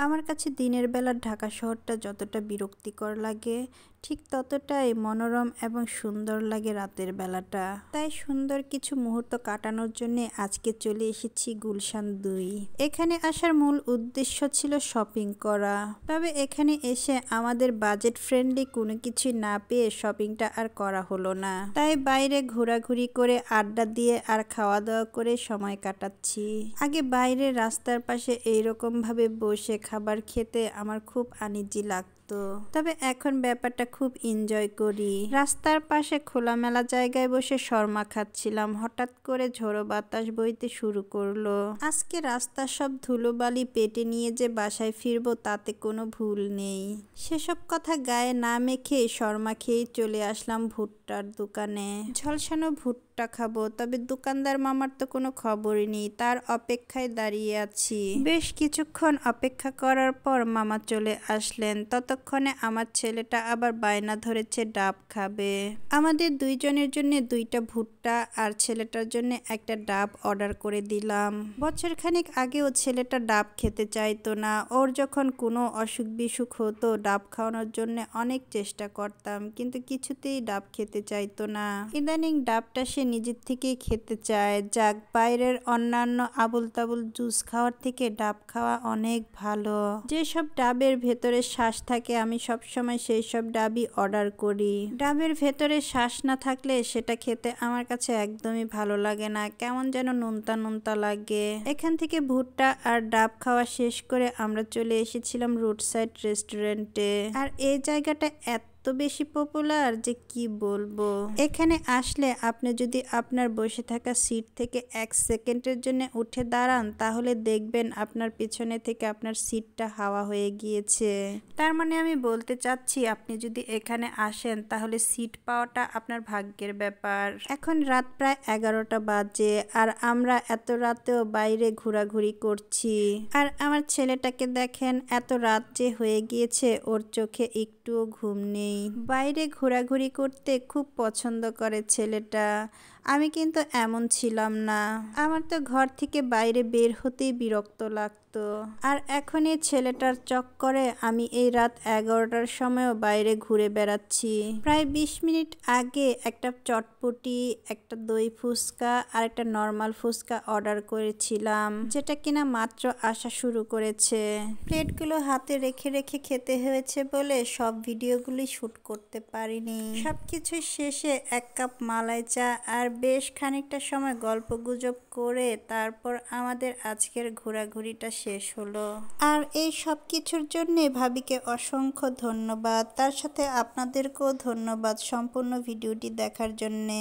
আমার কাছে দিনের বেলা ঢাকা শহরটা যতটা বিরক্তিকর লাগে ঠিক ততটাই মনোরম এবং সুন্দর লাগে রাতের বেলাটা। তাই সুন্দর কিছু মুহূর্ত কাটানোর জন্য আজকে চলে এসেছি গুলশান 2। এখানে আসার মূল উদ্দেশ্য ছিল শপিং করা, তবে এখানে এসে আমাদের বাজেট ফ্রেন্ডলি কোনো কিছু না পেয়ে শপিংটা আর করা হলো না। তাই বাইরে ঘোরাঘুরি করে আড্ডা দিয়ে আর খাওয়া দাওয়া করে সময় কাটাচ্ছি। আগে বাইরে রাস্তার পাশে এইরকম ভাবে বসে খাবার খেতে আমার খুব আনইজি লাগতো, তবে এখন ব্যাপারটা খুব এনজয় করি। রাস্তার পাশে খোলামেলা জায়গায় বসে শর্মা খাচ্ছিলাম, হঠাৎ করে ঝোড়ো বাতাস বইতে শুরু করলো। আজকে রাস্তার সব ধুলোবালি পেটে নিয়ে যে বাসায় ফিরবো তাতে কোনো ভুল নেই। সেসব কথা গায়ে না মেখে শর্মা খেয়ে চলে আসলাম ভুট্টার দোকানে। ঝলসানো ভুট্টা খাবো, তবে দোকানদার মামার তো কোনো খবরই নেই, তার অপেক্ষায় দাঁড়িয়ে আছি। বেশ কিছুক্ষণ অপেক্ষা করার পর মামা চলে আসলেন। ততক্ষণে আমার ছেলেটা আবার বায়না ধরেছে ডাব খাবে। আমাদের দুইজনের জন্য 2টা ভুট্টা আর ছেলেটার জন্য একটা ডাব অর্ডার করে দিলাম। বছরখানেক আগেও ছেলেটা ডাব খেতে চাইতো না। ওর যখন কোনো অসুখ বিসুখ হতো ডাব খাওয়ানোর জন্য অনেক চেষ্টা করতাম, কিন্তু কিছুতেই ডাব খেতে চাইতো না। ইদানিং ডাবটা সে নিজের থেকেই খেতে চায়। যাক, বাইরের অন্যান্য আবুল তাবুল জুস খাওয়ার থেকে ডাব খাওয়া অনেক ভালো। যেসব ডাবের ভেতরে শ্বাস থাকে আমি সবসময় সেই সব ডাবই অর্ডার করি। ডাবের ভেতরে শ্বাস না থাকলে সেটা খেতে আমার কাছে একদমই ভালো লাগে না, কেমন যেন নোনতা নোনতা লাগে। এখান থেকে ভুট্টা আর ডাব খাওয়া শেষ করে আমরা চলে এসেছিলাম রোড সাইড রেস্টুরেন্টে। আর এই জায়গাটা এত বেশি পপুলার যে কি বলবো। এখানে আসলে আপনি যদি আপনার বসে থাকা সিট থেকে 1 সেকেন্ডের জন্য উঠে দাঁড়ান তাহলে দেখবেন আপনার পিছনে থেকে আপনার সিটটা হাওয়া হয়ে গিয়েছে। তার মানে আমি বলতে চাচ্ছি আপনি যদি এখানে আসেন তাহলে সিট পাওয়াটা আপনার ভাগ্যের ব্যাপার। এখন রাত প্রায় 11টা বাজে আর আমরা এত রাতেও বাইরে ঘোরাঘুরি করছি। আর আমার ছেলেটাকে দেখেন, এত রাত যে হয়ে গিয়েছে ওর চোখে একটুও ঘুম নেই। বাইরে ঘোরাঘুরি করতে খুব পছন্দ করে ছেলেটা। আমি কিন্তু এমন ছিলাম না, আমার তো ঘর থেকে বাইরে বের হতেই বিরক্ত লাগতো। আর এখন এই ছেলেটার চক্করে আমি এই রাত 11টার সময়ও বাইরে ঘুরে বেড়াচ্ছি। প্রায় 20 মিনিট আগে একটা চটপটি, একটা দই ফুচকা আর একটা নর্মাল ফুচকা অর্ডার করেছিলাম, যেটা কিনা মাত্র আসা শুরু করেছে। প্লেটগুলো হাতে রেখে রেখে খেতে হয়েছে বলে সব ভিডিওগুলি শুট করতে পারিনি। সবকিছু শেষে 1 কাপ মালাই চা আর বেশ খানিকটা সময় গল্প গুজব করে তারপর আমাদের আজকের ঘোরাঘুরিটা শেষ হলো। আর এই সব কিছুর জন্যে ভাবিকে অসংখ্য ধন্যবাদ, তার সাথে আপনাদেরকেও ধন্যবাদ সম্পূর্ণ ভিডিওটি দেখার জন্যে।